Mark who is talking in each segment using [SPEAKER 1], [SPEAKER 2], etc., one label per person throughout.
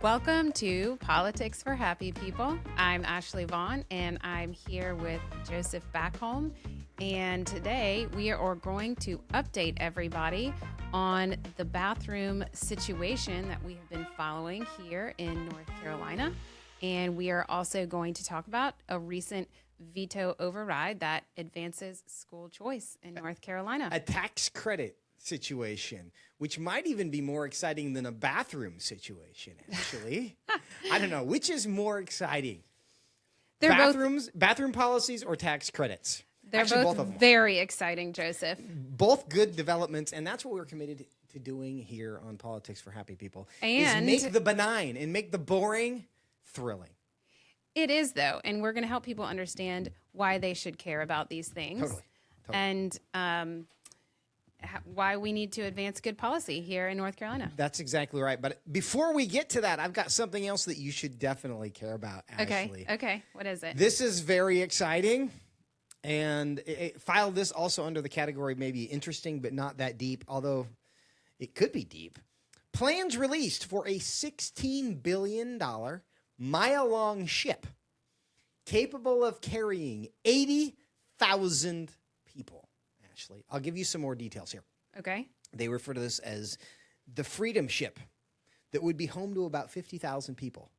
[SPEAKER 1] Welcome to Politics for Happy People. I'm Ashley Vaughn, and I'm here with Joseph Backholm. And today we are going to update everybody on the bathroom situation that we have been following here in North Carolina. And we are also going to talk about a recent veto override that advances school choice in North Carolina.
[SPEAKER 2] A tax credit situation, which might even be more exciting than a bathroom situation, actually. I don't know. Which is more exciting? Bathroom policies or tax credits?
[SPEAKER 1] They're
[SPEAKER 2] Actually,
[SPEAKER 1] both
[SPEAKER 2] both of them.
[SPEAKER 1] very exciting, Joseph.
[SPEAKER 2] Both good developments, and that's what we're committed to doing here on Politics for Happy People.
[SPEAKER 1] And
[SPEAKER 2] is make the benign and make the boring thrilling.
[SPEAKER 1] It is, though, and we're going to help people understand why they should care about these things.
[SPEAKER 2] Totally.
[SPEAKER 1] And why we need to advance good policy here in North Carolina.
[SPEAKER 2] That's exactly right. But before we get to that, I've got something else that you should definitely care about, Ashley.
[SPEAKER 1] Okay. What is it?
[SPEAKER 2] This is very exciting. And it filed this also under the category maybe interesting, but not that deep, although it could be deep. Plans released for a $16 billion mile-long ship capable of carrying 80,000 people. Ashley, I'll give you some more details here.
[SPEAKER 1] Okay.
[SPEAKER 2] They refer to this as the Freedom Ship that would be home to about 50,000 people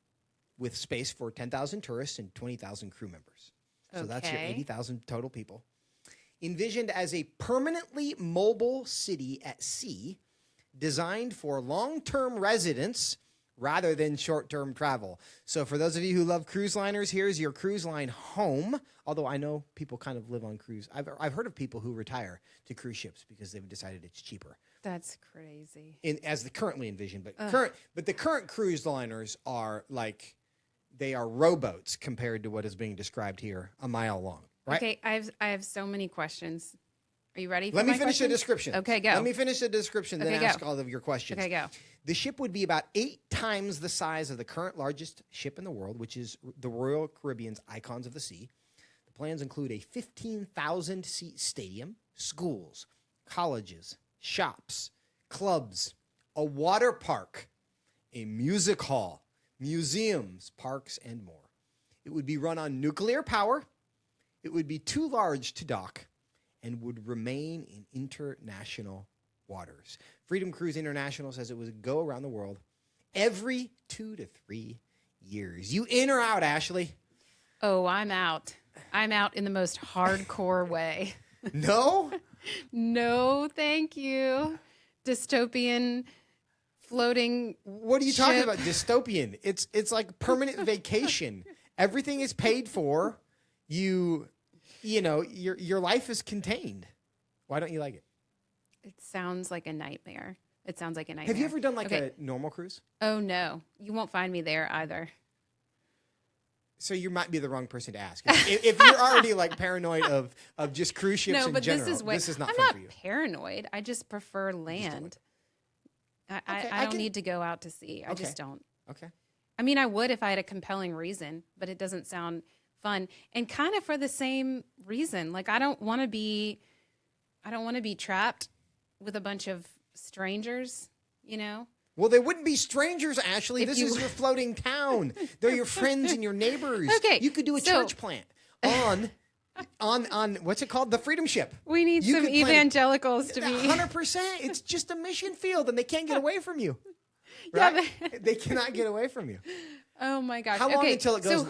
[SPEAKER 2] with space for 10,000 tourists and 20,000 crew members. So that's your 80,000 total people. Envisioned as a permanently mobile city at sea, designed for long-term residents rather than short-term travel. So for those of you who love cruise liners, here's your cruise line home. Although I know people kind of live on cruise. I've heard of people who retire to cruise ships because they've decided it's cheaper.
[SPEAKER 1] That's crazy.
[SPEAKER 2] As the currently envisioned, but the current cruise liners are like they are rowboats compared to what is being described here, a mile long. Right?
[SPEAKER 1] Okay, I have so many questions. Are you ready for
[SPEAKER 2] Let
[SPEAKER 1] my
[SPEAKER 2] me finish the
[SPEAKER 1] questions?
[SPEAKER 2] description.
[SPEAKER 1] Okay, go.
[SPEAKER 2] Let me finish the description, then
[SPEAKER 1] Okay,
[SPEAKER 2] ask
[SPEAKER 1] go.
[SPEAKER 2] all of your questions.
[SPEAKER 1] Okay, go.
[SPEAKER 2] The ship would be about 8 times the size of the current largest ship in the world, which is the Royal Caribbean's Icons of the Sea. The plans include a 15,000-seat stadium, schools, colleges, shops, clubs, a water park, a music hall, museums, parks, and more. It would be run on nuclear power. It would be too large to dock and would remain in international waters. Freedom Cruise International says it would go around the world every 2 to 3 years. You in or out, Ashley?
[SPEAKER 1] Oh, I'm out. I'm out in the most hardcore way.
[SPEAKER 2] No?
[SPEAKER 1] No, thank you. Dystopian floating
[SPEAKER 2] What are you talking
[SPEAKER 1] ship.
[SPEAKER 2] about? Dystopian. It's like permanent vacation. Everything is paid for. You know, your life is contained. Why don't you like it?
[SPEAKER 1] It sounds like a nightmare. It sounds like a nightmare.
[SPEAKER 2] Have you ever done like
[SPEAKER 1] Okay.
[SPEAKER 2] a normal cruise?
[SPEAKER 1] Oh, no. You won't find me there either.
[SPEAKER 2] So you might be the wrong person to ask. If you're already like paranoid of just cruise ships
[SPEAKER 1] No,
[SPEAKER 2] in
[SPEAKER 1] but
[SPEAKER 2] general,
[SPEAKER 1] this is way.
[SPEAKER 2] this is not
[SPEAKER 1] I'm
[SPEAKER 2] fun
[SPEAKER 1] not
[SPEAKER 2] for you.
[SPEAKER 1] paranoid. I just prefer land.
[SPEAKER 2] Okay,
[SPEAKER 1] I don't need to go out to sea. I just don't.
[SPEAKER 2] Okay.
[SPEAKER 1] I mean, I would if I had a compelling reason, but it doesn't sound fun. And kind of for the same reason. Like I don't want to be trapped with a bunch of strangers, you know?
[SPEAKER 2] Well, they wouldn't be strangers, Ashley.
[SPEAKER 1] If
[SPEAKER 2] This
[SPEAKER 1] you-
[SPEAKER 2] is your floating town. They're your friends and your neighbors.
[SPEAKER 1] Okay,
[SPEAKER 2] You could do a
[SPEAKER 1] so-
[SPEAKER 2] church plant on what's it called? The Freedom Ship.
[SPEAKER 1] We need
[SPEAKER 2] You
[SPEAKER 1] some
[SPEAKER 2] could plan-
[SPEAKER 1] evangelicals to be
[SPEAKER 2] 100%. It's just a mission field, and they can't get away from you.
[SPEAKER 1] Yeah,
[SPEAKER 2] Right? They cannot get away from you.
[SPEAKER 1] Oh my gosh.
[SPEAKER 2] How long
[SPEAKER 1] okay,
[SPEAKER 2] until it
[SPEAKER 1] so
[SPEAKER 2] goes-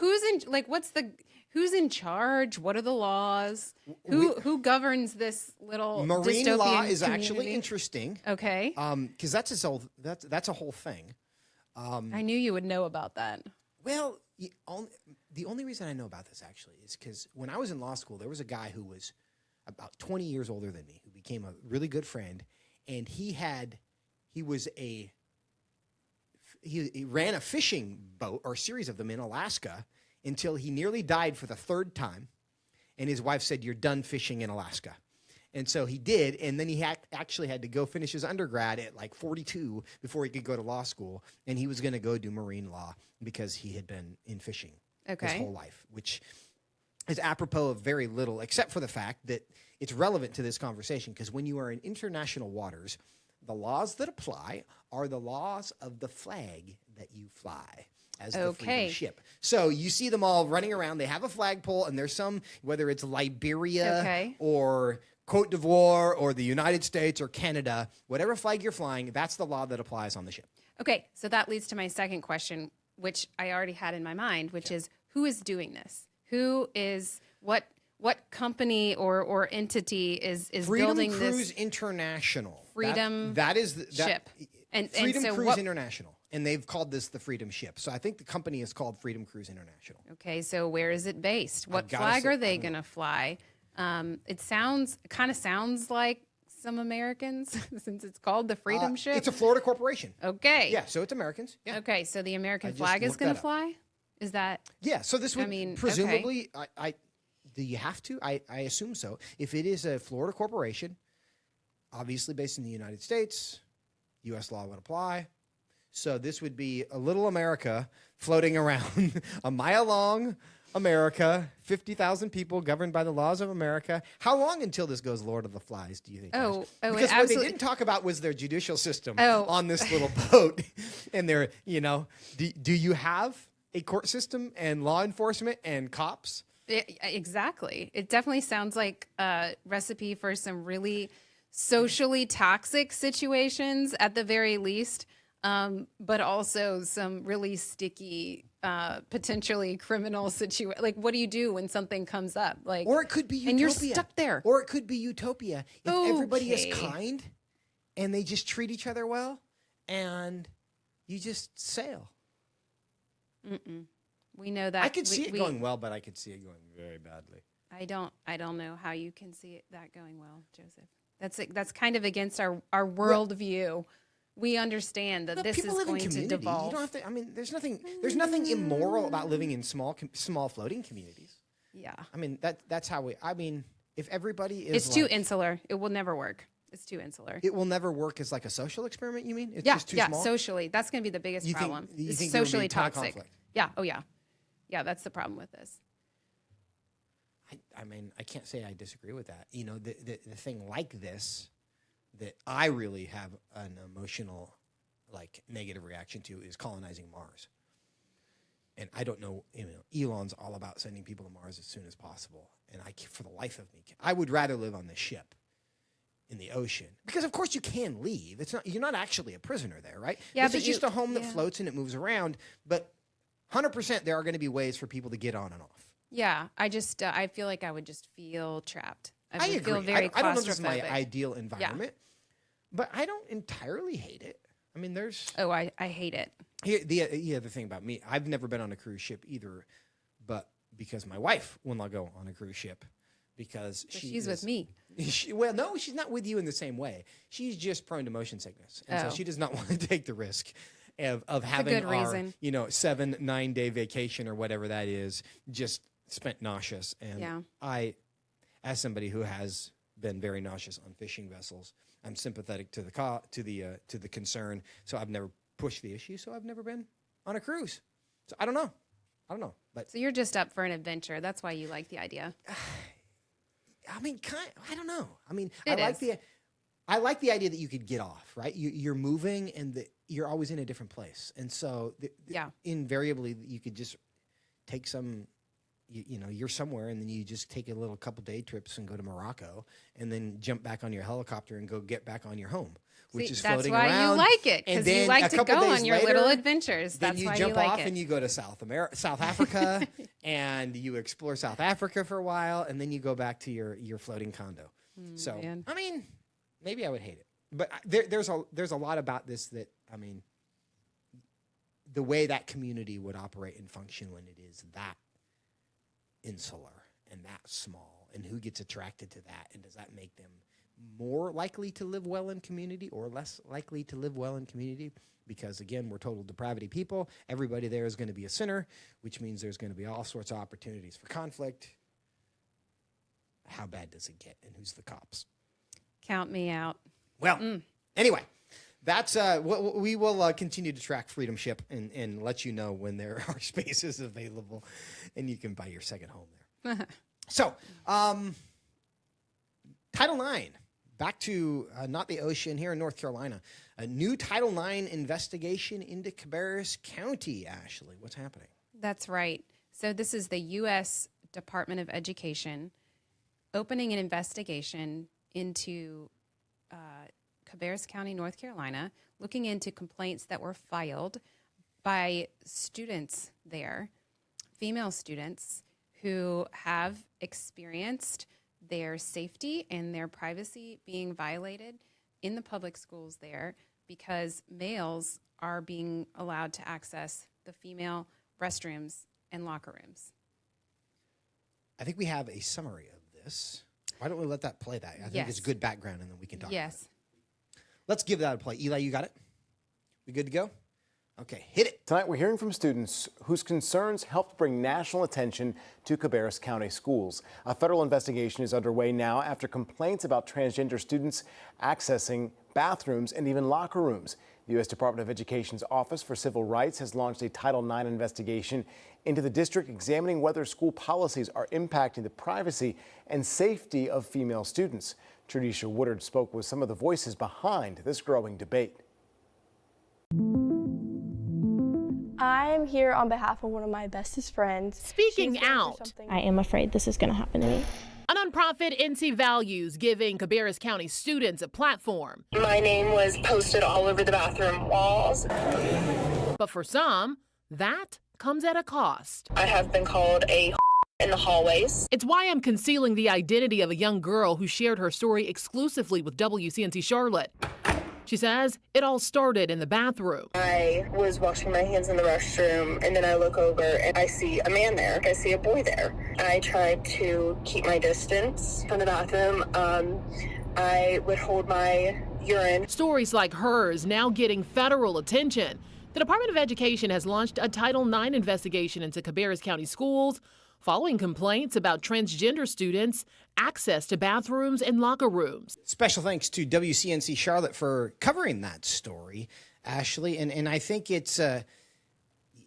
[SPEAKER 1] who's in charge? What are the laws? Who governs this little
[SPEAKER 2] Marine
[SPEAKER 1] dystopian
[SPEAKER 2] law is actually
[SPEAKER 1] community?
[SPEAKER 2] interesting.
[SPEAKER 1] Okay.
[SPEAKER 2] Because that's a whole thing.
[SPEAKER 1] I knew you would know about that.
[SPEAKER 2] Well, the only reason I know about this actually is because when I was in law school, there was a guy who was about 20 years older than me who became a really good friend, and he ran a fishing boat or a series of them in Alaska until he nearly died for the 3rd time, and his wife said, "You're done fishing in Alaska." And so he did, and then he actually had to go finish his undergrad at like 42 before he could go to law school, and he was going to go do marine law because he had been in fishing his whole life, which is apropos of very little, except for the fact that it's relevant to this conversation, because when you are in international waters, the laws that apply are the laws of the flag that you fly as the
[SPEAKER 1] Okay.
[SPEAKER 2] Freedom Ship. So you see them all running around. They have a flagpole, and there's some, whether it's Liberia
[SPEAKER 1] Okay.
[SPEAKER 2] or Cote d'Ivoire or the United States or Canada, whatever flag you're flying, that's the law that applies on the ship.
[SPEAKER 1] Okay, so that leads to my second question, which I already had in my mind, which is who is doing this? Who is what company or entity is
[SPEAKER 2] Freedom
[SPEAKER 1] building
[SPEAKER 2] Cruise
[SPEAKER 1] this
[SPEAKER 2] International.
[SPEAKER 1] Freedom
[SPEAKER 2] that is
[SPEAKER 1] ship? And
[SPEAKER 2] Freedom
[SPEAKER 1] so
[SPEAKER 2] Cruise
[SPEAKER 1] what?
[SPEAKER 2] International, and they've called this the Freedom Ship. So I think the company is called Freedom Cruise International.
[SPEAKER 1] Okay, so where is it based? What
[SPEAKER 2] gotta
[SPEAKER 1] flag
[SPEAKER 2] say,
[SPEAKER 1] are
[SPEAKER 2] I
[SPEAKER 1] they
[SPEAKER 2] don't
[SPEAKER 1] going to fly? It kind of sounds like some Americans, since it's called the Freedom Ship.
[SPEAKER 2] It's a Florida corporation.
[SPEAKER 1] Okay.
[SPEAKER 2] Yeah, so it's Americans. Yeah.
[SPEAKER 1] Okay, so the American
[SPEAKER 2] just
[SPEAKER 1] flag is
[SPEAKER 2] looked
[SPEAKER 1] going
[SPEAKER 2] that
[SPEAKER 1] to
[SPEAKER 2] up.
[SPEAKER 1] fly? Is that?
[SPEAKER 2] Yeah, so this would
[SPEAKER 1] mean,
[SPEAKER 2] presumably, do you have to? I assume so. If it is a Florida corporation, obviously based in the United States, U.S. law would apply. So this would be a little America floating around, a mile long America, 50,000 people governed by the laws of America. How long until this goes Lord of the Flies, do you think?
[SPEAKER 1] Oh,
[SPEAKER 2] Ash?
[SPEAKER 1] it
[SPEAKER 2] Because what they
[SPEAKER 1] absolutely-
[SPEAKER 2] didn't talk about was their judicial system
[SPEAKER 1] Oh.
[SPEAKER 2] on this little boat. And their, do you have a court system and law enforcement and cops?
[SPEAKER 1] Exactly. It definitely sounds like a recipe for some really socially toxic situations at the very least, but also some really sticky, potentially criminal situation. Like, what do you do when something comes up? Like,
[SPEAKER 2] Or it could be utopia.
[SPEAKER 1] and you're stuck there.
[SPEAKER 2] Or it could be utopia. If everybody is
[SPEAKER 1] Okay.
[SPEAKER 2] kind and they just treat each other well and you just sail.
[SPEAKER 1] We know that
[SPEAKER 2] I could see it going well, but I could see it going very badly.
[SPEAKER 1] I don't know how you can see that going well, Joseph. That's kind of against our worldview. We understand that
[SPEAKER 2] Look,
[SPEAKER 1] this
[SPEAKER 2] people
[SPEAKER 1] is
[SPEAKER 2] live in
[SPEAKER 1] going to
[SPEAKER 2] community.
[SPEAKER 1] devolve.
[SPEAKER 2] You don't have to. I mean, there's nothing immoral about living in small floating communities.
[SPEAKER 1] Yeah.
[SPEAKER 2] I mean, that's how we. I mean, if everybody is,
[SPEAKER 1] It's too insular. It will never work. It's too insular.
[SPEAKER 2] it will never work as like a social experiment. You mean? It's
[SPEAKER 1] Yeah,
[SPEAKER 2] just too
[SPEAKER 1] yeah.
[SPEAKER 2] small.
[SPEAKER 1] Socially, that's going to be the biggest
[SPEAKER 2] You think-
[SPEAKER 1] problem.
[SPEAKER 2] you
[SPEAKER 1] It's
[SPEAKER 2] think there would be
[SPEAKER 1] socially
[SPEAKER 2] a ton of
[SPEAKER 1] toxic.
[SPEAKER 2] conflict?
[SPEAKER 1] Yeah. Oh yeah. Yeah, that's the problem with this.
[SPEAKER 2] I mean, I can't say I disagree with that. The thing like this that I really have an emotional, negative reaction to is colonizing Mars. And I don't know, Elon's all about sending people to Mars as soon as possible. And for the life of me, I would rather live on this ship in the ocean because, of course, you can leave. You're not actually a prisoner there, right?
[SPEAKER 1] Yeah,
[SPEAKER 2] this
[SPEAKER 1] but
[SPEAKER 2] is just a home that
[SPEAKER 1] yeah.
[SPEAKER 2] floats and it moves around. But 100%, there are going to be ways for people to get on and off.
[SPEAKER 1] Yeah, I feel like I would just feel trapped.
[SPEAKER 2] I
[SPEAKER 1] would
[SPEAKER 2] agree.
[SPEAKER 1] feel very
[SPEAKER 2] I don't know if this is my
[SPEAKER 1] claustrophobic.
[SPEAKER 2] ideal environment, but I don't entirely hate it. I mean, there's
[SPEAKER 1] Oh, I hate it.
[SPEAKER 2] the other thing about me. I've never been on a cruise ship either, but because my wife will not go on a cruise ship because
[SPEAKER 1] She's with me.
[SPEAKER 2] Well, no, she's not with you in the same way. She's just prone to motion sickness, and
[SPEAKER 1] Oh.
[SPEAKER 2] so she does not want to take the risk of having
[SPEAKER 1] good
[SPEAKER 2] our
[SPEAKER 1] reason.
[SPEAKER 2] 7-9 day vacation or whatever that is just spent nauseous. And
[SPEAKER 1] Yeah.
[SPEAKER 2] I, as somebody who has been very nauseous on fishing vessels, I'm sympathetic to the concern. So I've never pushed the issue. So I've never been on a cruise. So I don't know. But
[SPEAKER 1] So you're just up for an adventure. That's why you like the idea.
[SPEAKER 2] I mean, I don't know. I mean,
[SPEAKER 1] It
[SPEAKER 2] I like the idea that you could get off, right? You're moving and you're always in a different place. And so
[SPEAKER 1] Yeah.
[SPEAKER 2] invariably you could just take some, you're somewhere and then you just take a little couple day trips and go to Morocco and then jump back on your helicopter and go get back on your home, which
[SPEAKER 1] See,
[SPEAKER 2] is
[SPEAKER 1] that's
[SPEAKER 2] floating
[SPEAKER 1] why
[SPEAKER 2] around.
[SPEAKER 1] you like it,
[SPEAKER 2] And
[SPEAKER 1] because you
[SPEAKER 2] then
[SPEAKER 1] like
[SPEAKER 2] a
[SPEAKER 1] to
[SPEAKER 2] couple
[SPEAKER 1] go
[SPEAKER 2] days
[SPEAKER 1] on your
[SPEAKER 2] later,
[SPEAKER 1] little adventures.
[SPEAKER 2] Then
[SPEAKER 1] That's
[SPEAKER 2] you
[SPEAKER 1] why
[SPEAKER 2] jump
[SPEAKER 1] you like
[SPEAKER 2] off
[SPEAKER 1] it.
[SPEAKER 2] and you go to South Africa and you explore South Africa for a while and then you go back to your floating condo. So,
[SPEAKER 1] man.
[SPEAKER 2] I mean, maybe I would hate it. But there's a lot about this that, I mean, the way that community would operate and function when it is that insular and that small, and who gets attracted to that, and does that make them more likely to live well in community or less likely to live well in community? Because again, we're total depravity people. Everybody there is going to be a sinner, which means there's going to be all sorts of opportunities for conflict. How bad does it get, and who's the cops?
[SPEAKER 1] Count me out.
[SPEAKER 2] Well, anyway, that's we will continue to track Freedom Ship and let you know when there are spaces available, and you can buy your second home there. So, Title IX, back to not the ocean here in North Carolina. A new Title IX investigation into Cabarrus County. Ashley, what's happening?
[SPEAKER 1] That's right. So this is the U.S. Department of Education opening an investigation into Cabarrus County, North Carolina, looking into complaints that were filed by students there, female students who have experienced their safety and their privacy being violated in the public schools there because males are being allowed to access the female restrooms and locker rooms.
[SPEAKER 2] I think we have a summary of this. Why don't we let that play that? I think
[SPEAKER 1] Yes.
[SPEAKER 2] it's good background, and then we can talk about it.
[SPEAKER 1] Yes.
[SPEAKER 2] Let's give that a play. Eli, you got it? We good to go? Okay, hit it.
[SPEAKER 3] Tonight, we're hearing from students whose concerns helped bring national attention to Cabarrus County Schools. A federal investigation is underway now after complaints about transgender students accessing bathrooms and even locker rooms. The U.S. Department of Education's Office for Civil Rights has launched a Title IX investigation into the district, examining whether school policies are impacting the privacy and safety of female students. Tradisha Woodard spoke with some of the voices behind this growing debate.
[SPEAKER 4] I'm here on behalf of one of my bestest friends.
[SPEAKER 5] Speaking out.
[SPEAKER 4] I am afraid this is going to happen to me.
[SPEAKER 5] A nonprofit, NC Values, giving Cabarrus County students a platform.
[SPEAKER 6] My name was posted all over the bathroom walls.
[SPEAKER 5] But for some, that comes at a cost.
[SPEAKER 6] I have been called a in the hallways.
[SPEAKER 5] It's why I'm concealing the identity of a young girl who shared her story exclusively with WCNC Charlotte. She says it all started in the bathroom.
[SPEAKER 6] I was washing my hands in the restroom, and then I look over and I see a man there. I see a boy there. I tried to keep my distance from the bathroom. I would hold my urine.
[SPEAKER 5] Stories like hers now getting federal attention. The Department of Education has launched a Title IX investigation into Cabarrus County schools following complaints about transgender students' access to bathrooms and locker rooms.
[SPEAKER 2] Special thanks to WCNC Charlotte for covering that story, Ashley. And I think it's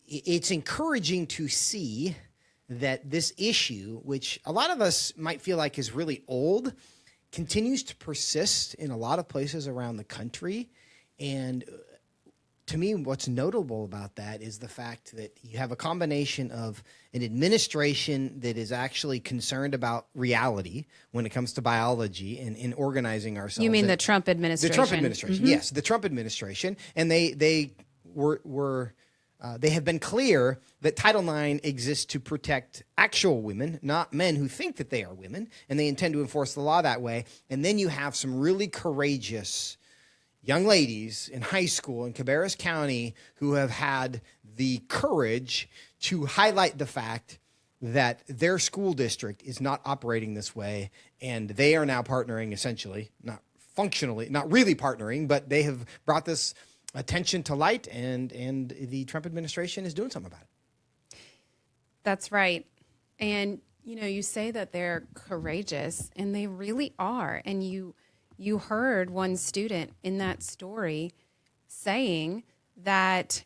[SPEAKER 2] encouraging to see that this issue, which a lot of us might feel like is really old, continues to persist in a lot of places around the country. And to me, what's notable about that is the fact that you have a combination of an administration that is actually concerned about reality when it comes to biology and in organizing ourselves.
[SPEAKER 1] You mean the Trump administration?
[SPEAKER 2] The Trump administration, yes, the Trump administration, and they have been clear that Title IX exists to protect actual women, not men who think that they are women, and they intend to enforce the law that way. And then you have some really courageous young ladies in high school in Cabarrus County who have had the courage to highlight the fact that their school district is not operating this way, and they are now partnering, essentially, not functionally, not really partnering, but they have brought this attention to light, and the Trump administration is doing something about it.
[SPEAKER 1] That's right. And, you say that they're courageous, and they really are. And you heard one student in that story saying that,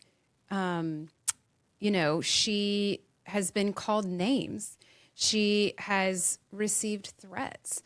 [SPEAKER 1] she has been called names. She has received threats.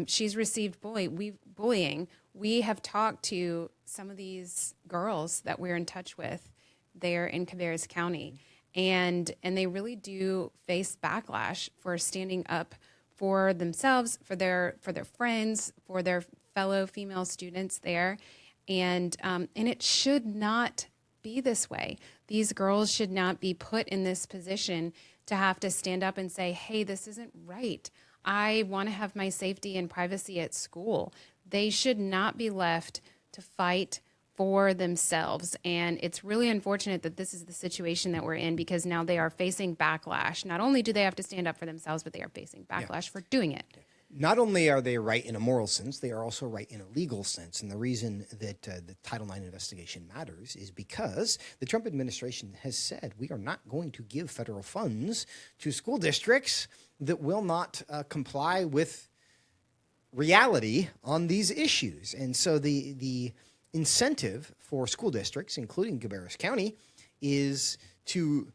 [SPEAKER 1] She's received bullying. We have talked to some of these girls that we're in touch with there in Cabarrus County, and they really do face backlash for standing up for themselves, for their friends, for their fellow female students there, and it should not be this way. These girls should not be put in this position to have to stand up and say, "Hey, this isn't right. I want to have my safety and privacy at school." They should not be left to fight for themselves. And it's really unfortunate that this is the situation that we're in, because now they are facing backlash. Not only do they have to stand up for themselves, but they are facing backlash for doing it.
[SPEAKER 2] Not only are they right in a moral sense, they are also right in a legal sense. And the reason that the Title IX investigation matters is because the Trump administration has said we are not going to give federal funds to school districts that will not comply with reality on these issues. And so the incentive for school districts, including Cabarrus County, is to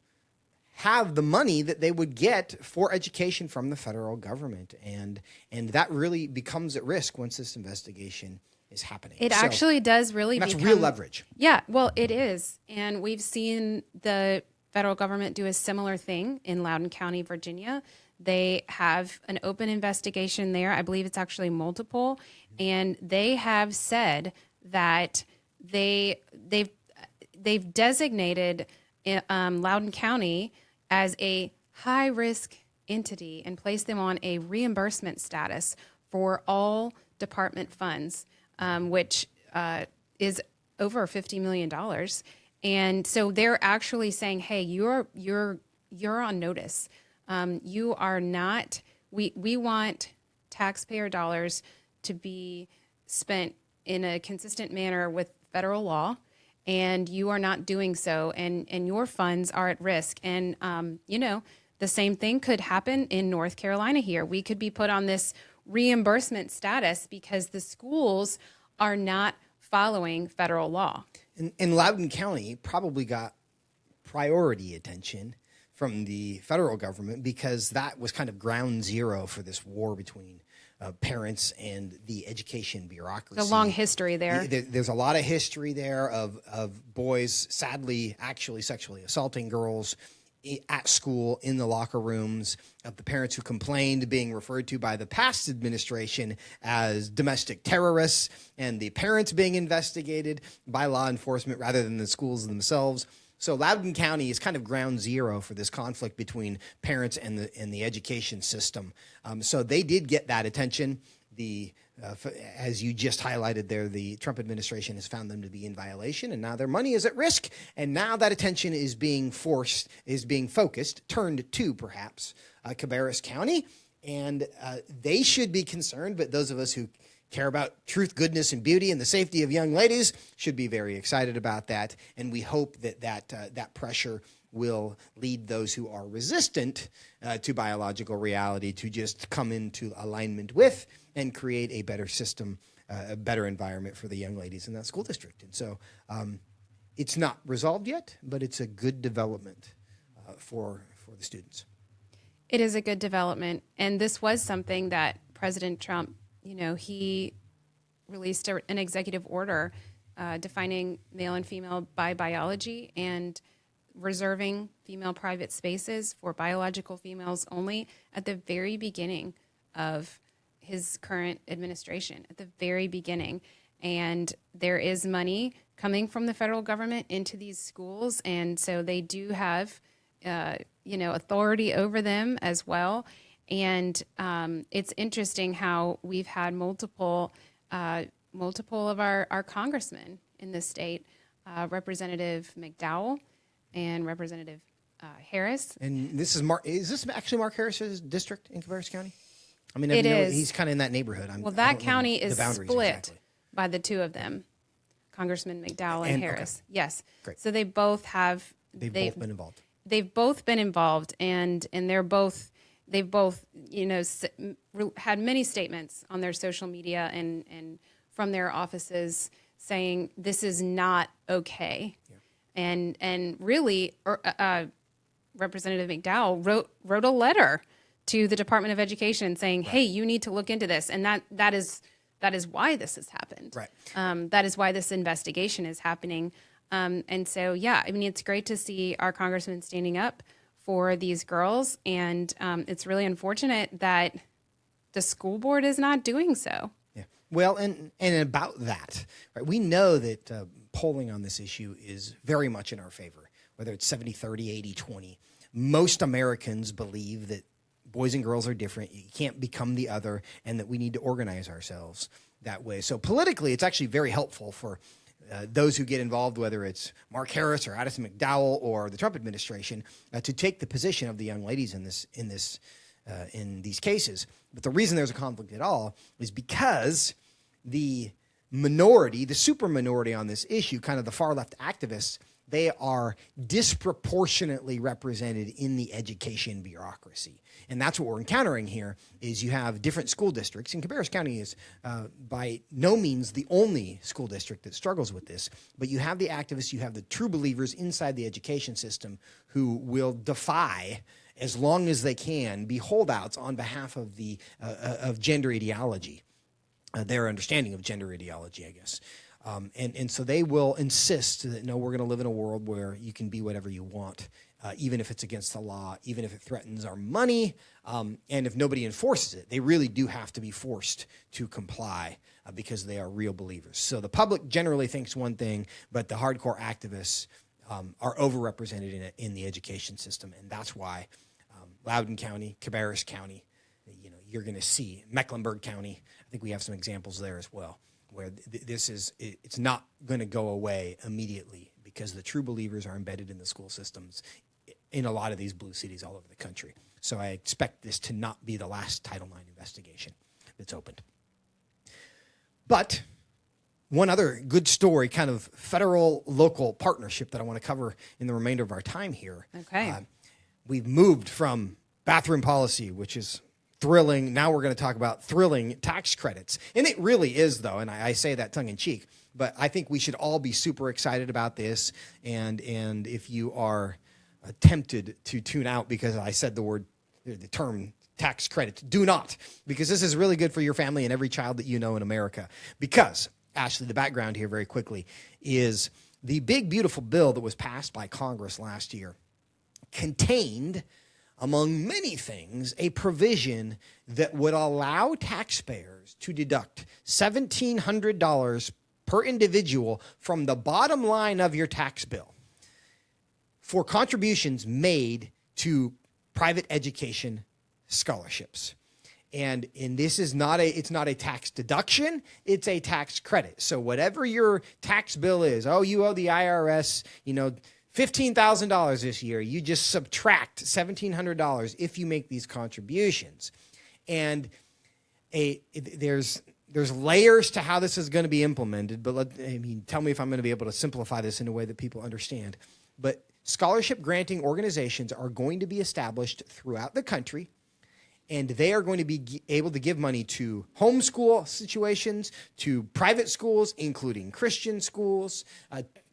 [SPEAKER 2] have the money that they would get for education from the federal government, and that really becomes at risk once this investigation is happening.
[SPEAKER 1] It actually does really
[SPEAKER 2] that's
[SPEAKER 1] become
[SPEAKER 2] real leverage.
[SPEAKER 1] Yeah, well, it is. And we've seen the federal government do a similar thing in Loudoun County, Virginia. They have an open investigation there. I believe it's actually multiple. And they have said that they've designated Loudoun County as a high-risk entity and placed them on a reimbursement status for all department funds, which is over $50 million. And so they're actually saying, hey, you're on notice. You are not, we want taxpayer dollars to be spent in a consistent manner with federal law, and you are not doing so, and your funds are at risk. And, the same thing could happen in North Carolina here. We could be put on this reimbursement status because the schools are not following federal law.
[SPEAKER 2] And Loudoun County probably got priority attention from the federal government because that was kind of ground zero for this war between parents and the education bureaucracy.
[SPEAKER 1] A long history there.
[SPEAKER 2] There's a lot of history there of boys sadly actually sexually assaulting girls at school, in the locker rooms, of the parents who complained being referred to by the past administration as domestic terrorists, and the parents being investigated by law enforcement rather than the schools themselves. So Loudoun County is kind of ground zero for this conflict between parents and the education system. So they did get that attention. As you just highlighted there, the Trump administration has found them to be in violation, and now their money is at risk. And now that attention is being focused, turned to perhaps Cabarrus County, and they should be concerned. But those of us who care about truth, goodness, and beauty, and the safety of young ladies should be very excited about that. And we hope that pressure will lead those who are resistant to biological reality to just come into alignment with and create a better system, a better environment for the young ladies in that school district. And so it's not resolved yet, but it's a good development for the students.
[SPEAKER 1] It is a good development. And this was something that President Trump, he released an executive order defining male and female by biology and reserving female private spaces for biological females only at the very beginning of his current administration, at the very beginning. And there is money coming from the federal government into these schools, and so they do have, authority over them as well. And it's interesting how we've had multiple of our congressmen in this state, Representative McDowell and Representative Harris.
[SPEAKER 2] And this is this actually Mark Harris's district in Cabarrus County? I mean, he's kind of in that neighborhood.
[SPEAKER 1] That county is split
[SPEAKER 2] exactly
[SPEAKER 1] by the two of them, Congressman McDowell and Harris. Okay. Yes.
[SPEAKER 2] Great.
[SPEAKER 1] So they both have.
[SPEAKER 2] They've both been involved.
[SPEAKER 1] They've both been involved, and they've both had many statements on their social media and from their offices saying this is not okay. Yeah. And really, Representative McDowell wrote a letter to the Department of Education saying, "Hey, you need to look into this," and that is why this has happened.
[SPEAKER 2] Right.
[SPEAKER 1] That is why this investigation is happening. And so, yeah, I mean, it's great to see our congressman standing up for these girls, and it's really unfortunate that the school board is not doing so.
[SPEAKER 2] Yeah. Well, and about that, right? We know that polling on this issue is very much in our favor, whether it's 70-30, 80-20. Most Americans believe that boys and girls are different. You can't become the other, and that we need to organize ourselves that way. So politically, it's actually very helpful for those who get involved, whether it's Mark Harris or Addison McDowell or the Trump administration, to take the position of the young ladies in these cases. But the reason there's a conflict at all is because the minority, the super minority on this issue, kind of the far left activists, they are disproportionately represented in the education bureaucracy. And that's what we're encountering here is you have different school districts. And Cabarrus County is by no means the only school district that struggles with this. But you have the activists, you have the true believers inside the education system who will defy, as long as they can, be holdouts on behalf of the of gender ideology, their understanding of gender ideology, I guess. And so they will insist that, no, we're going to live in a world where you can be whatever you want, even if it's against the law, even if it threatens our money, and if nobody enforces it. They really do have to be forced to comply because they are real believers. So the public generally thinks one thing, but the hardcore activists are overrepresented in the education system, and that's why Loudoun County, Cabarrus County, you're going to see Mecklenburg County. I think we have some examples there as well, where it's not going to go away immediately because the true believers are embedded in the school systems in a lot of these blue cities all over the country. So I expect this to not be the last Title IX investigation that's opened. But one other good story, kind of federal-local partnership that I want to cover in the remainder of our time here.
[SPEAKER 1] Okay.
[SPEAKER 2] We've moved from bathroom policy, which is thrilling. Now we're going to talk about thrilling tax credits. And it really is, though, and I say that tongue-in-cheek, but I think we should all be super excited about this. And if you are tempted to tune out because I said the term tax credits, do not, because this is really good for your family and every child that you know in America. Because, Ashley, the background here very quickly is the big, beautiful bill that was passed by Congress last year contained, among many things, a provision that would allow taxpayers to deduct $1,700 per individual from the bottom line of your tax bill for contributions made to private education scholarships. And this is it's not a tax deduction, it's a tax credit. So whatever your tax bill is, you owe the IRS, $15,000 this year, you just subtract $1,700 if you make these contributions. And there's layers to how this is going to be implemented, but tell me if I'm going to be able to simplify this in a way that people understand. But scholarship granting organizations are going to be established throughout the country, and they are going to be able to give money to homeschool situations, to private schools, including Christian schools,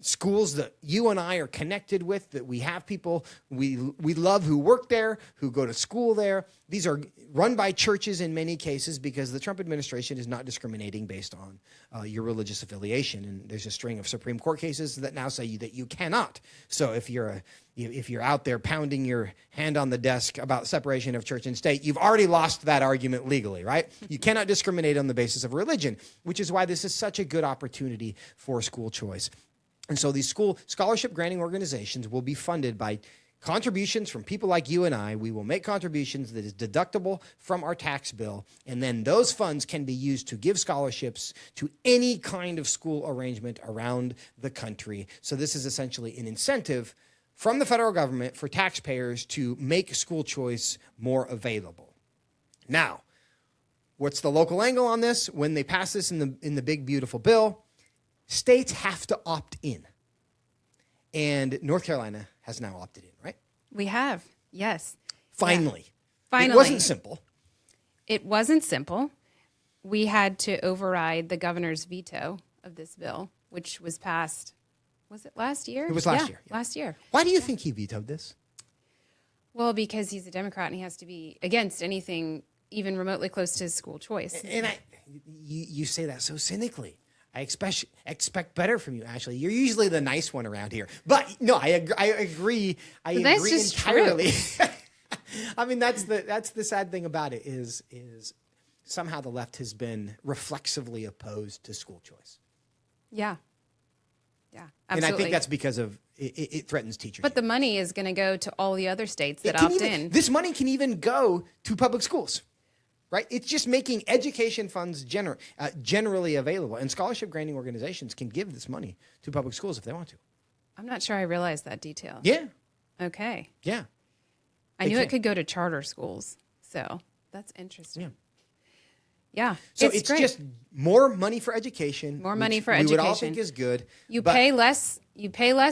[SPEAKER 2] schools that you and I are connected with, that we have people we love who work there, who go to school there. These are run by churches in many cases because the Trump administration is not discriminating based on your religious affiliation. And there's a string of Supreme Court cases that now say that you cannot. So if you're out there pounding your hand on the desk about separation of church and state, you've already lost that argument legally, right? You cannot discriminate on the basis of religion, which is why this is such a good opportunity for school choice. And so these school scholarship granting organizations will be funded by contributions from people like you and I. We will make contributions that is deductible from our tax bill, and then those funds can be used to give scholarships to any kind of school arrangement around the country. So this is essentially an incentive from the federal government for taxpayers to make school choice more available. Now, what's the local angle on this? When they pass this in the big, beautiful bill, states have to opt in. And North Carolina has now opted in, right?
[SPEAKER 1] We have, yes.
[SPEAKER 2] Finally.
[SPEAKER 1] Yeah. Finally.
[SPEAKER 2] It wasn't simple.
[SPEAKER 1] It wasn't simple. We had to override the governor's veto of this bill, which was passed, was it last year?
[SPEAKER 2] It was last year. Yeah.
[SPEAKER 1] Last year.
[SPEAKER 2] Why do you think he vetoed this?
[SPEAKER 1] Well, because he's a Democrat and he has to be against anything even remotely close to school choice.
[SPEAKER 2] And you say that so cynically. I expect better from you, Ashley. You're usually the nice one around here. But no, I agree. I agree entirely. I mean, that's the sad thing about it is somehow the left has been reflexively opposed to school choice.
[SPEAKER 1] Yeah. Yeah, absolutely.
[SPEAKER 2] And I think that's because of it threatens teachers.
[SPEAKER 1] But the money is going to go to all the other states that opt in.
[SPEAKER 2] This money can even go to public schools. Right? It's just making education funds generally available. And scholarship granting organizations can give this money to public schools if they want to.
[SPEAKER 1] I'm not sure I realized that detail.
[SPEAKER 2] Yeah.
[SPEAKER 1] Okay.
[SPEAKER 2] Yeah.
[SPEAKER 1] I knew it could go to charter schools. So that's interesting. Yeah.
[SPEAKER 2] So it's
[SPEAKER 1] great.
[SPEAKER 2] just more money for education.
[SPEAKER 1] More money
[SPEAKER 2] which
[SPEAKER 1] for
[SPEAKER 2] we would all
[SPEAKER 1] education.
[SPEAKER 2] think is good.
[SPEAKER 1] You
[SPEAKER 2] but-
[SPEAKER 1] pay less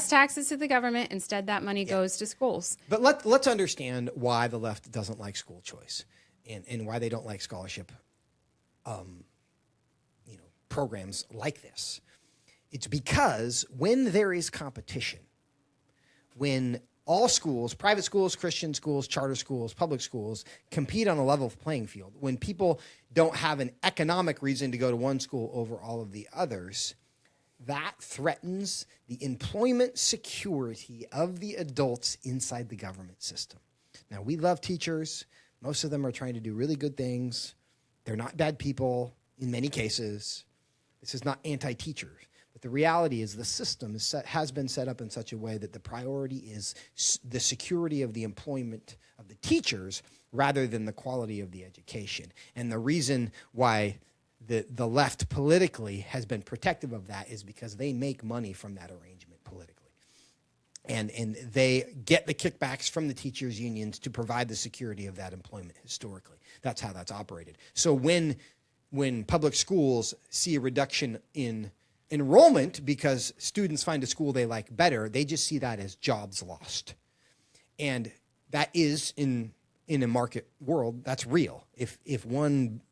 [SPEAKER 1] taxes to the government. Instead, that money goes to schools.
[SPEAKER 2] But let's understand why the left doesn't like school choice and why they don't like scholarship programs like this. It's because when there is competition, when all schools, private schools, Christian schools, charter schools, public schools, compete on a level playing field, when people don't have an economic reason to go to one school over all of the others, that threatens the employment security of the adults inside the government system. Now, we love teachers. Most of them are trying to do really good things. They're not bad people in many cases. This is not anti-teachers. But the reality is the system has been set up in such a way that the priority is the security of the employment of the teachers rather than the quality of the education. And the reason why the left politically has been protective of that is because they make money from that arrangement politically. And they get the kickbacks from the teachers' unions to provide the security of that employment historically. That's how that's operated. So when public schools see a reduction in enrollment because students find a school they like better, they just see that as jobs lost. And that is, in a market world, that's real. If one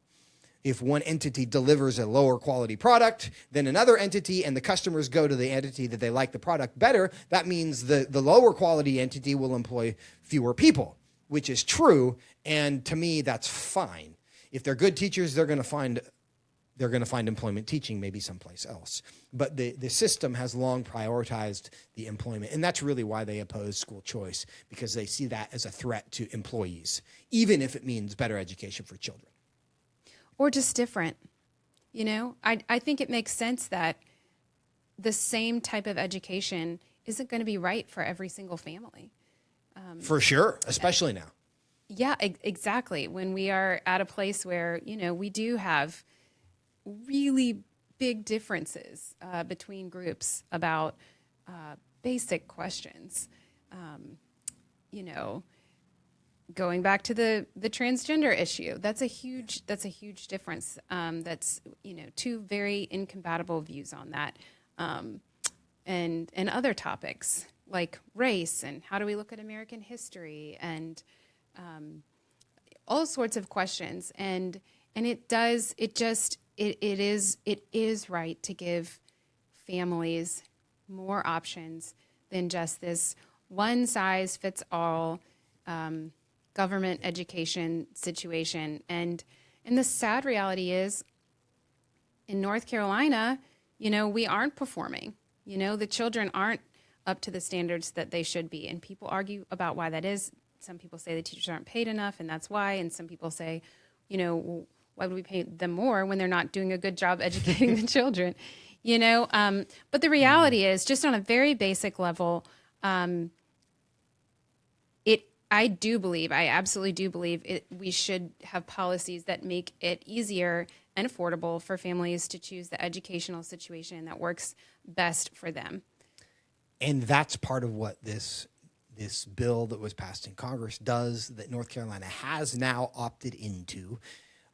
[SPEAKER 2] entity delivers a lower quality product than another entity and the customers go to the entity that they like the product better, that means the lower quality entity will employ fewer people, which is true. And to me, that's fine. If they're good teachers, they're going to find employment teaching maybe someplace else. But the system has long prioritized the employment. And that's really why they oppose school choice, because they see that as a threat to employees, even if it means better education for children.
[SPEAKER 1] Or just different. I think it makes sense that the same type of education isn't going to be right for every single family.
[SPEAKER 2] For sure, especially now.
[SPEAKER 1] Yeah, exactly. When we are at a place where, we do have really big differences between groups about basic questions. Going back to the transgender issue, that's a huge difference. That's two very incompatible views on that, and other topics like race and how do we look at American history and all sorts of questions. And it is right to give families more options than just this one size fits all government education situation. And the sad reality is, in North Carolina, we aren't performing. The children aren't up to the standards that they should be. And people argue about why that is. Some people say the teachers aren't paid enough, and that's why. And some people say, well, why would we pay them more when they're not doing a good job educating the children? But the reality is, just on a very basic level, I absolutely do believe we should have policies that make it easier and affordable for families to choose the educational situation that works best for them.
[SPEAKER 2] And that's part of what this bill that was passed in Congress does, that North Carolina has now opted into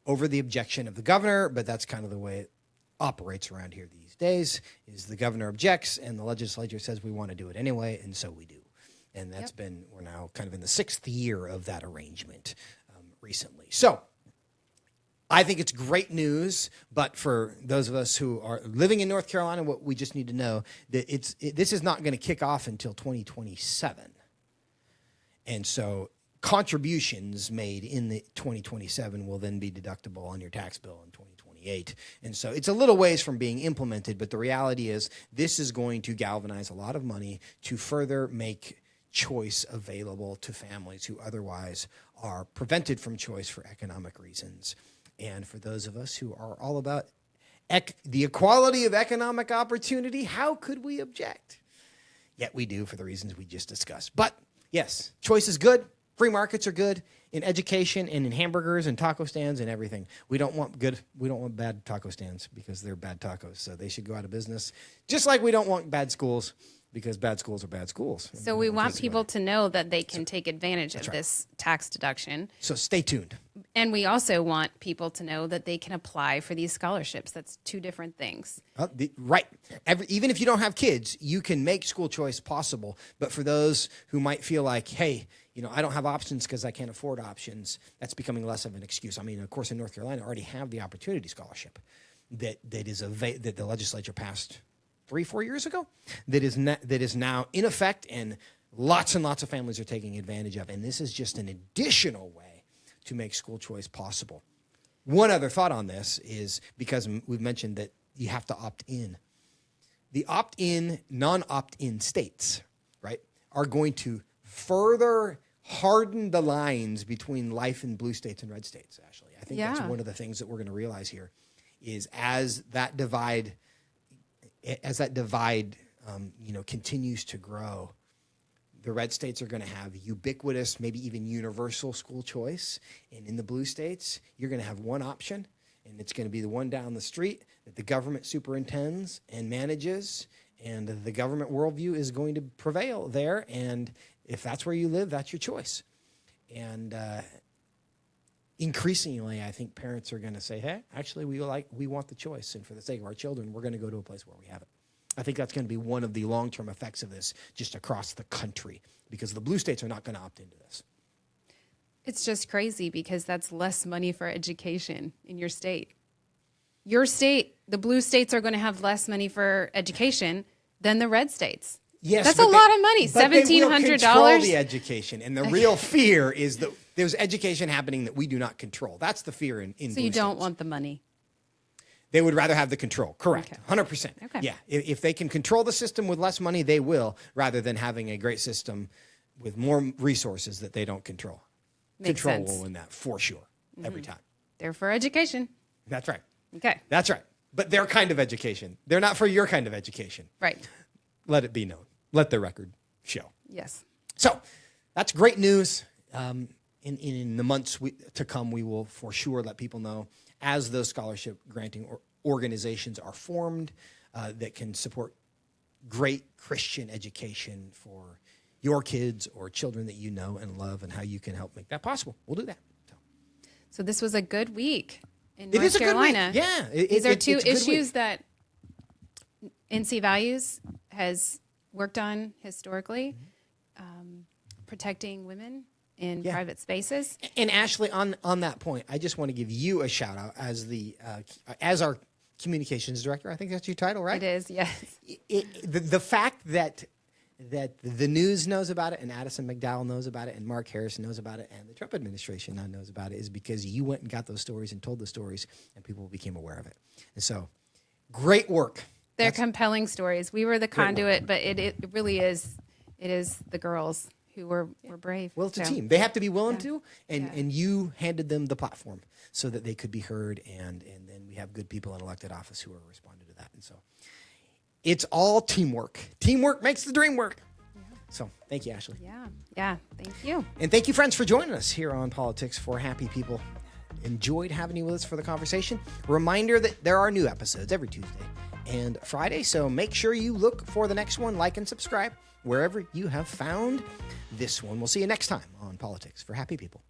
[SPEAKER 2] over the objection of the governor, but that's kind of the way it operates around here these days, is the governor objects and the legislature says we want to do it anyway, and so we do. And that's we're now kind of in the 6th year of that arrangement recently. So I think it's great news, but for those of us who are living in North Carolina, what we just need to know that this is not going to kick off until 2027. And so contributions made in the 2027 will then be deductible on your tax bill in 2028. And so it's a little ways from being implemented, but the reality is this is going to galvanize a lot of money to further make choice available to families who otherwise are prevented from choice for economic reasons. And for those of us who are all about the equality of economic opportunity, how could we object? Yet we do for the reasons we just discussed. But yes, choice is good. Free markets are good in education and in hamburgers and taco stands and everything. We don't want bad taco stands because they're bad tacos. So they should go out of business. Just like we don't want bad schools because bad schools are bad schools.
[SPEAKER 1] So we want people to know that they can take advantage of this tax deduction.
[SPEAKER 2] So stay tuned.
[SPEAKER 1] And we also want people to know that they can apply for these scholarships. That's two different things.
[SPEAKER 2] Right. Even if you don't have kids, you can make school choice possible. But for those who might feel like, hey, I don't have options because I can't afford options, that's becoming less of an excuse. I mean, of course, in North Carolina, already have the Opportunity Scholarship that the legislature passed 3-4 years ago that is now in effect, and lots of families are taking advantage of. And this is just an additional way to make school choice possible. One other thought on this is, because we've mentioned that you have to opt in. The opt-in, non-opt-in states, right, are going to further harden the lines between life in blue states and red states, Ashley. I think that's one of the things that we're going to realize here is as that divide continues to grow, the red states are going to have ubiquitous, maybe even universal school choice. And in the blue states, you're going to have one option, and it's going to be the one down the street that the government superintends and manages, and the government worldview is going to prevail there. And if that's where you live, that's your choice. And increasingly, I think parents are going to say, hey, actually, we want the choice. And for the sake of our children, we're going to go to a place where we have it. I think that's going to be one of the long-term effects of this just across the country, because the blue states are not going to opt into this.
[SPEAKER 1] It's just crazy because that's less money for education in your state. Your state, the blue states are going to have less money for education than the red states.
[SPEAKER 2] Yes,
[SPEAKER 1] that's a lot of money. $1,700.
[SPEAKER 2] Control the education, and the real fear is that there's education happening that we do not control. That's the fear in
[SPEAKER 1] So
[SPEAKER 2] blue
[SPEAKER 1] you don't
[SPEAKER 2] states.
[SPEAKER 1] want the money.
[SPEAKER 2] They would rather have the control. Correct.
[SPEAKER 1] Okay.
[SPEAKER 2] 100%.
[SPEAKER 1] Okay.
[SPEAKER 2] Yeah. If they can control the system with less money, they will, rather than having a great system with more resources that they don't control.
[SPEAKER 1] Makes
[SPEAKER 2] Control
[SPEAKER 1] sense.
[SPEAKER 2] will win that for sure, every time.
[SPEAKER 1] They're for education.
[SPEAKER 2] That's right.
[SPEAKER 1] Okay.
[SPEAKER 2] That's right. But their kind of education. They're not for your kind of education.
[SPEAKER 1] Right.
[SPEAKER 2] Let it be known. Let the record show.
[SPEAKER 1] Yes.
[SPEAKER 2] So that's great news. In the months to come, we will for sure let people know as those scholarship granting organizations are formed that can support great Christian education for your kids or children that you know and love, and how you can help make that possible. We'll do that.
[SPEAKER 1] So this was a good week in
[SPEAKER 2] It
[SPEAKER 1] North
[SPEAKER 2] is a good week.
[SPEAKER 1] Carolina.
[SPEAKER 2] Yeah.
[SPEAKER 1] These are two
[SPEAKER 2] it's a good week.
[SPEAKER 1] issues that NC Values has worked on historically, protecting women in private spaces.
[SPEAKER 2] And Ashley, on that point, I just want to give you a shout out as our communications director. I think that's your title, right?
[SPEAKER 1] It is, yes.
[SPEAKER 2] The fact that the news knows about it, and Addison McDowell knows about it, and Mark Harris knows about it, and the Trump administration now knows about it, is because you went and got those stories and told the stories, and people became aware of it. And so, great work.
[SPEAKER 1] They're compelling stories. We were the conduit, but it really is. It is the girls who were brave.
[SPEAKER 2] Well, it's a
[SPEAKER 1] So,
[SPEAKER 2] team. They have to be willing to, and you handed them the platform so that they could be heard, and then we have good people in elected office who are responding to that. And so it's all teamwork. Teamwork makes the dream work. Yeah. So thank you, Ashley.
[SPEAKER 1] Yeah. Thank you.
[SPEAKER 2] And thank you, friends, for joining us here on Politics for Happy People. Enjoyed having you with us for the conversation. Reminder that there are new episodes every Tuesday and Friday, so make sure you look for the next one, like and subscribe wherever you have found this one. We'll see you next time on Politics for Happy People.